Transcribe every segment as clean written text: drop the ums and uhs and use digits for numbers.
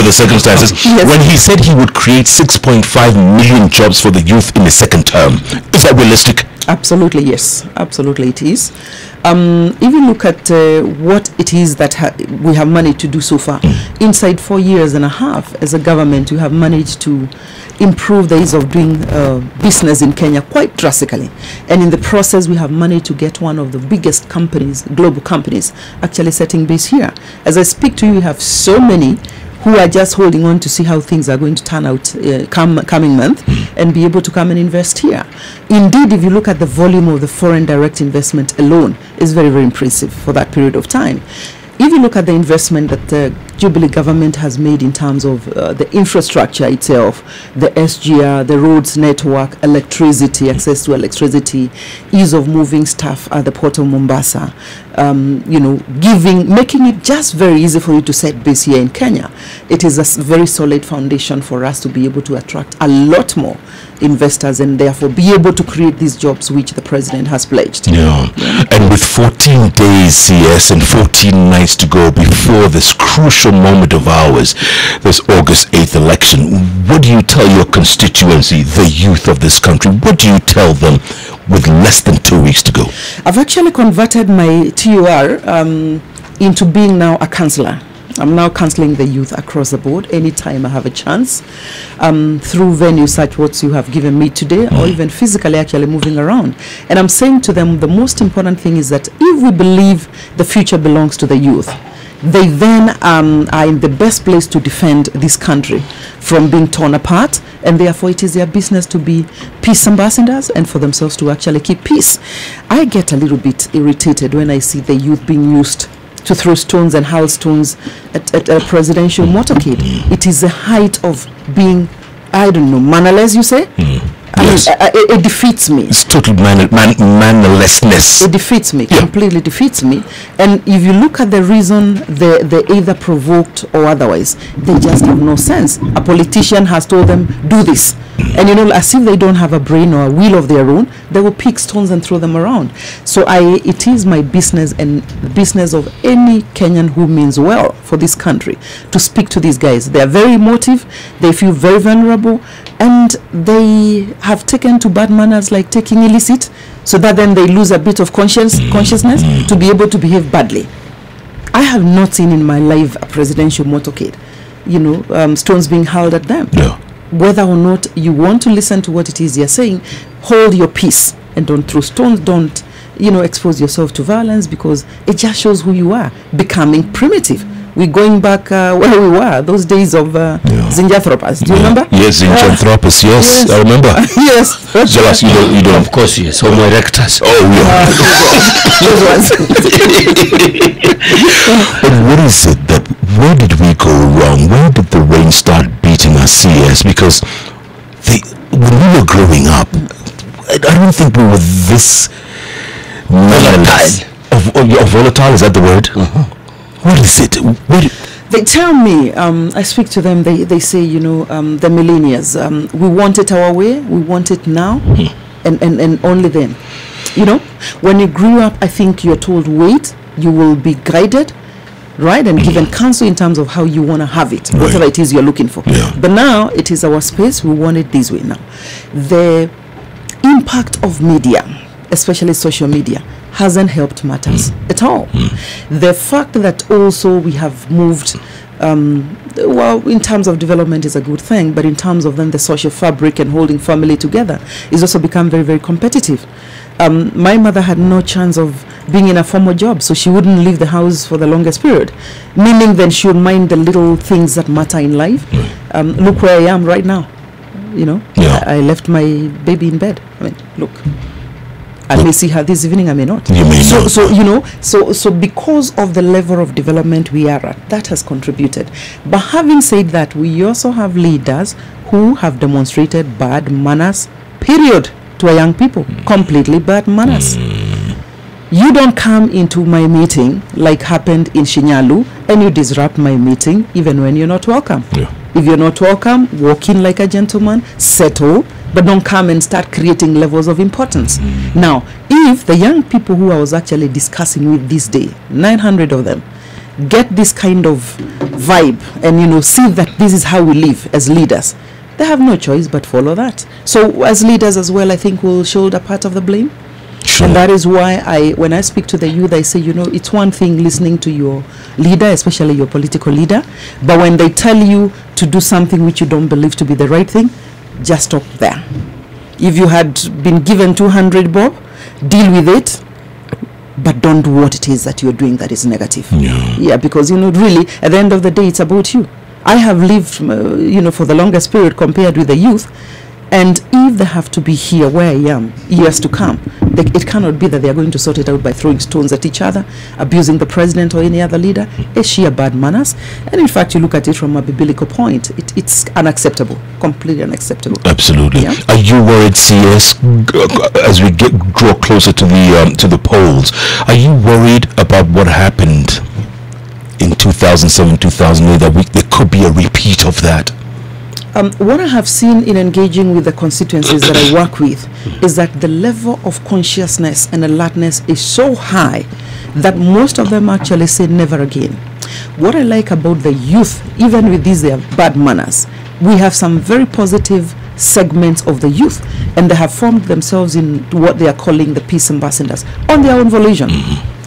the circumstances, Yes. when he said he would create 6.5 million jobs for the youth in his second term. Is that realistic? Absolutely, yes. Absolutely, it is. If you look at what it is that we have managed to do so far, inside 4 years and a half as a government, we have managed to improve the ease of doing business in Kenya quite drastically. And in the process, we have managed to get one of the biggest companies, global companies, actually setting base here. As I speak to you, we have so many who are just holding on to see how things are going to turn out coming month and be able to come and invest here. Indeed, if you look at the volume of the foreign direct investment alone, it's very, very impressive for that period of time. If you look at the investment that the Jubilee government has made in terms of the infrastructure itself, the SGR, the roads network, electricity, access to electricity, ease of moving stuff at the port of Mombasa, making it just very easy for you to set base here in Kenya. It is a very solid foundation for us to be able to attract a lot more investors and therefore be able to create these jobs which the president has pledged. Yeah. And with 14 days CS and 14 nights to go before this crucial moment of ours, this August 8th election, what do you tell your constituency, the youth of this country? What do you tell them with less than 2 weeks to go? I've actually converted my TUR into being now a counselor. I'm now counseling the youth across the board anytime I have a chance, through venues such what you have given me today, or even physically actually moving around. And I'm saying to them, the most important thing is that if we believe the future belongs to the youth, they then are in the best place to defend this country from being torn apart, and therefore it is their business to be peace ambassadors and for themselves to actually keep peace. I get a little bit irritated when I see the youth being used to throw stones and hurl stones at a presidential motorcade. It is the height of being, I don't know, mannerless, you say? Yes. It defeats me. It's total mannerlessness. It defeats me, completely defeats me. And if you look at the reason they either provoked or otherwise, they just have no sense. A politician has told them, do this. And as if they don't have a brain or a will of their own, they will pick stones and throw them around. So it is my business and the business of any Kenyan who means well for this country to speak to these guys. They are very emotive, they feel very vulnerable, and they have taken to bad manners like taking illicit, so that then they lose a bit of consciousness to be able to behave badly. I have not seen in my life a presidential motorcade, stones being hurled at them. Yeah. Whether or not you want to listen to what it is you're saying, hold your peace and don't throw stones, don't expose yourself to violence, because it just shows who you are, becoming primitive. We're going back where we were, those days of Zinjanthropus. Do you remember? Yes, Zinjanthropus, yes, I remember. Yes. Jealous, you don't. Of course, yes. Homo erectus. Oh, yeah. Those ones. But what is it that, where did we go wrong? Where did the rain start beating us, CS? Because when we were growing up, I don't think we were this volatile. Volatile, is that the word? What is it? They tell me, I speak to them, they say, the millennials, we want it our way, we want it now, and only then. When you grew up, I think you're told, wait, you will be guided, right, and given counsel in terms of how you want to have it, whatever it is you're looking for. Yeah. But now, it is our space, we want it this way now. The impact of media, especially social media, hasn't helped matters at all. The fact that also we have moved, in terms of development is a good thing, but in terms of then the social fabric and holding family together is also become very, very competitive. My mother had no chance of being in a formal job, so she wouldn't leave the house for the longest period, meaning then she would mind the little things that matter in life. Look where I am right now. I left my baby in bed. Look. I may see her this evening, I may not. You may not. So because of the level of development we are at, that has contributed. But having said that, we also have leaders who have demonstrated bad manners, period, to our young people. Completely bad manners. You don't come into my meeting like happened in Shinyalu and you disrupt my meeting even when you're not welcome. Yeah. If you're not welcome, walk in like a gentleman, settle, but don't come and start creating levels of importance. Now, if the young people who I was actually discussing with this day, 900 of them, get this kind of vibe and, you know, see that this is how we live as leaders, they have no choice but follow that. So as leaders as well, I think we'll shoulder part of the blame. Sure. And that is why when I speak to the youth, I say, you know, it's one thing listening to your leader, especially your political leader, but when they tell you to do something which you don't believe to be the right thing, just stop there. If you had been given 200 bob, deal with it, but don't do what it is that you're doing that is negative. Yeah, because, you know, really, at the end of the day, it's about you. I have lived, you know, for the longest period compared with the youth, and if they have to be here where I am years to come, it cannot be that they are going to sort it out by throwing stones at each other, abusing the president or any other leader. It's sheer bad manners. And in fact, you look at it from a biblical point, it's unacceptable, completely unacceptable. Absolutely. Yeah. Are you worried, CS, as we draw closer to the polls, are you worried about what happened in 2007, 2008, that there could be a repeat of that? What I have seen in engaging with the constituencies that I work with is that the level of consciousness and alertness is so high that most of them actually say never again. What I like about the youth, even with these their bad manners, we have some very positive segments of the youth, and they have formed themselves in what they are calling the peace ambassadors on their own volition.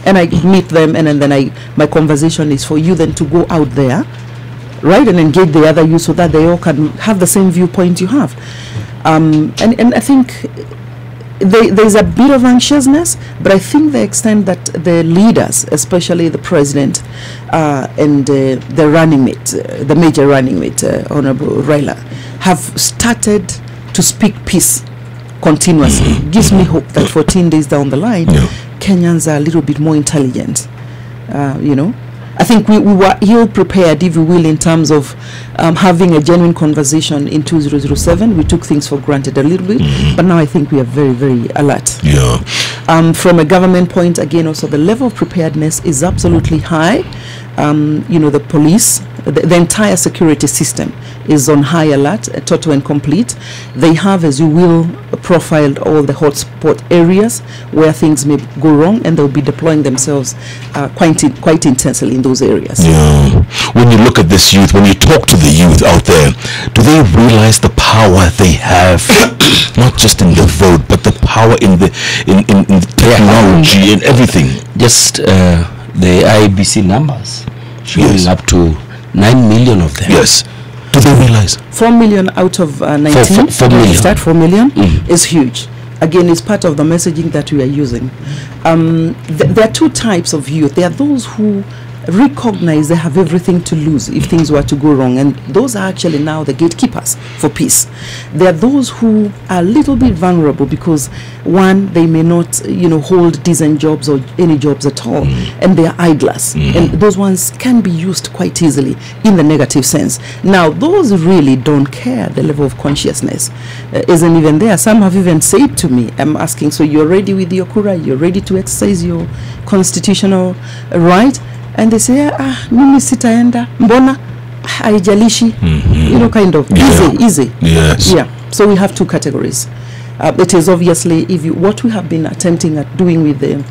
And I meet them, and then my conversation is for you then to go out there, right, and engage the other youth so that they all can have the same viewpoint you have. And I think there's a bit of anxiousness, but I think the extent that the leaders, especially the president and the running mate, the major running mate, Honorable Raila, have started to speak peace continuously, gives me hope that 14 days down the line, Kenyans are a little bit more intelligent, you know. I think we were ill prepared, if you will, in terms of having a genuine conversation in 2007. We took things for granted a little bit, but now I think we are very, very alert. Yeah. From a government point, again, also the level of preparedness is absolutely high. You know, the police, the entire security system is on high alert, total and complete. They have, as you will, profiled all the hotspot areas where things may go wrong, and they'll be deploying themselves quite intensely in those areas. Yeah. When you look at this youth, when you talk to the youth out there, do they realize the power they have, not just in the vote, but the power in the technology and everything? Just the IBC numbers showing up to 9 million of them. Yes. Do they realize? 4 million out of 19. 4 million. Start 4 million is huge. Again, it's part of the messaging that we are using. There are two types of youth. There are those who recognize they have everything to lose if things were to go wrong, and those are actually now the gatekeepers for peace. There are those who are a little bit vulnerable because, one, they may not, you know, hold decent jobs or any jobs at all, and they are idlers, and those ones can be used quite easily in the negative sense. Now, those really don't care. The level of consciousness isn't even there. Some have even said to me, I'm asking, so you're ready with your kura, you're ready to exercise your constitutional right? And they say, mimi sitaenda, mbona haijalishi, you know, kind of easy. Yes. Yeah. So we have two categories. It is obviously, what we have been attempting at doing with the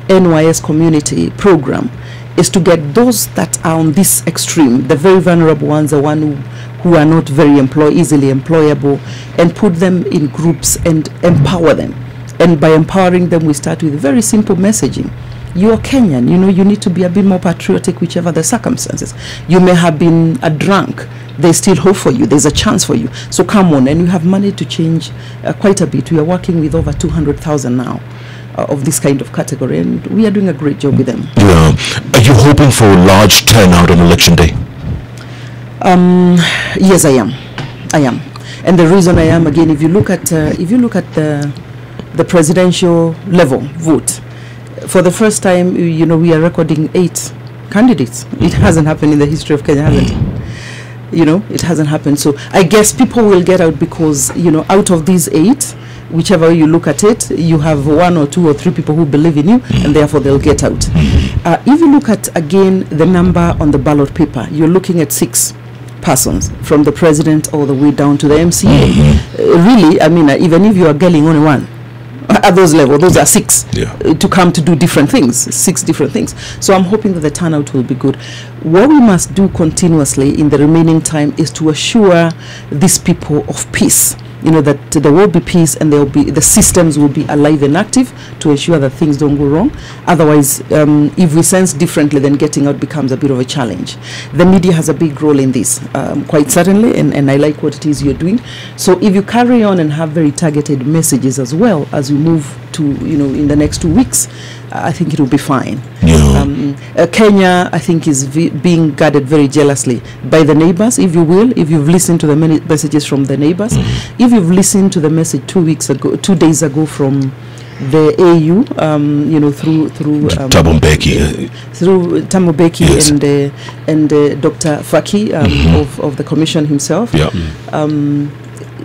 NYS community program is to get those that are on this extreme, the very vulnerable ones, the one who are not very easily employable, and put them in groups and empower them. And by empowering them, we start with very simple messaging. You are Kenyan, you know, you need to be a bit more patriotic, whichever the circumstances. You may have been a drunk. There's still hope for you. There's a chance for you. So come on. And we have managed to change quite a bit. We are working with over 200,000 now of this kind of category, and we are doing a great job with them. Yeah. Are you hoping for a large turnout on election day? Yes, I am. And the reason I am, again, if you look at the presidential level vote, for the first time, you know, we are recording 8 candidates. It hasn't happened in the history of Kenya, hasn't it? You know, it hasn't happened. So I guess people will get out because, you know, out of these 8, whichever way you look at it, you have 1 or 2 or 3 people who believe in you, and therefore they'll get out. If you look at, again, the number on the ballot paper, you're looking at 6 persons, from the president all the way down to the MCA. Really, I mean, even if you are getting only 1, at those levels. Those are 6 Yeah. to come to do different things, 6 different things. So I'm hoping that the turnout will be good. What we must do continuously in the remaining time is to assure these people of peace. You know, that there will be peace, and there will be, the systems will be alive and active to ensure that things don't go wrong. Otherwise, if we sense differently, then getting out becomes a bit of a challenge. The media has a big role in this, quite certainly, and I like what it is you're doing. So if you carry on and have very targeted messages as well as we move to, you know, in the next 2 weeks, I think it will be fine. Yeah. Kenya, I think, is being guarded very jealously by the neighbors, if you will. If you've listened to the many messages from the neighbors, if you've listened to the message 2 days ago from the AU, you know, through Thabo Mbeki, through Thabo Mbeki, yes. and Dr. Faki of the commission himself. Yeah.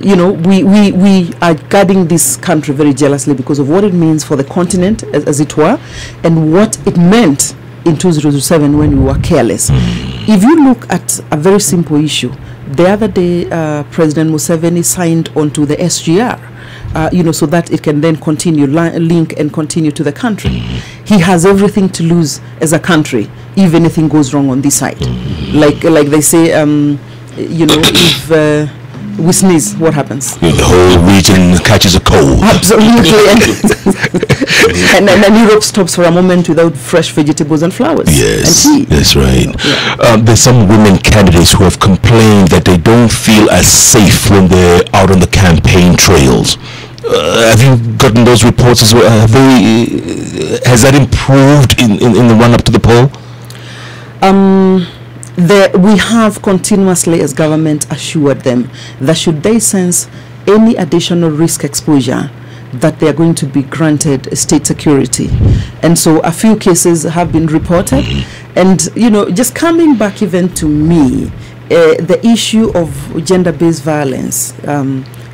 You know, we are guarding this country very jealously because of what it means for the continent, as it were, and what it meant in 2007 when we were careless. If you look at a very simple issue, the other day President Museveni signed onto the SGR, you know, so that it can then continue, link and continue to the country. He has everything to lose as a country if anything goes wrong on this side. Like they say, you know, if we sneeze, what happens? The whole region catches a cold. Absolutely. And then Europe stops for a moment without fresh vegetables and flowers. Yes, and tea. that's right. Yeah. There's some women candidates who have complained that they don't feel as safe when they're out on the campaign trails. Have you gotten those reports as well? Has that improved in the run-up to the poll? We have continuously, as government, assured them that should they sense any additional risk exposure, that they are going to be granted state security. And so a few cases have been reported. And, you know, just coming back even to me, the issue of gender-based violence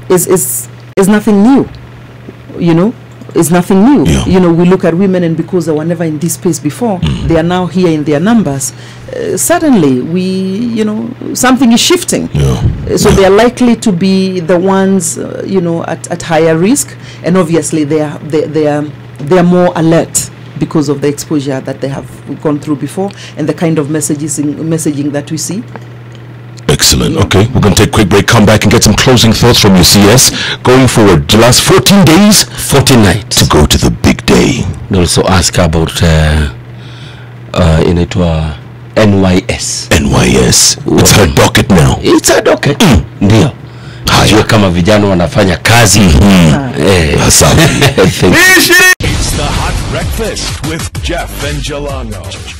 is nothing new, you know. Is nothing new. Yeah. You know, we look at women, and because they were never in this space before, they are now here in their numbers. Suddenly, you know, something is shifting. Yeah. So they are likely to be the ones, you know, at higher risk, and obviously they are more alert because of the exposure that they have gone through before and the kind of messaging that we see. Excellent. Okay, we're going to take a quick break, come back and get some closing thoughts from your CS. Going forward, the last 14 days, 14 nights to go to the big day. They also ask about inaitwa NYS. NYS. It's her docket now. It's her docket. Ndio. Hajua kama vijana wanafanya kazi. Asante. It's the Hot Breakfast with Jeff and Jalango.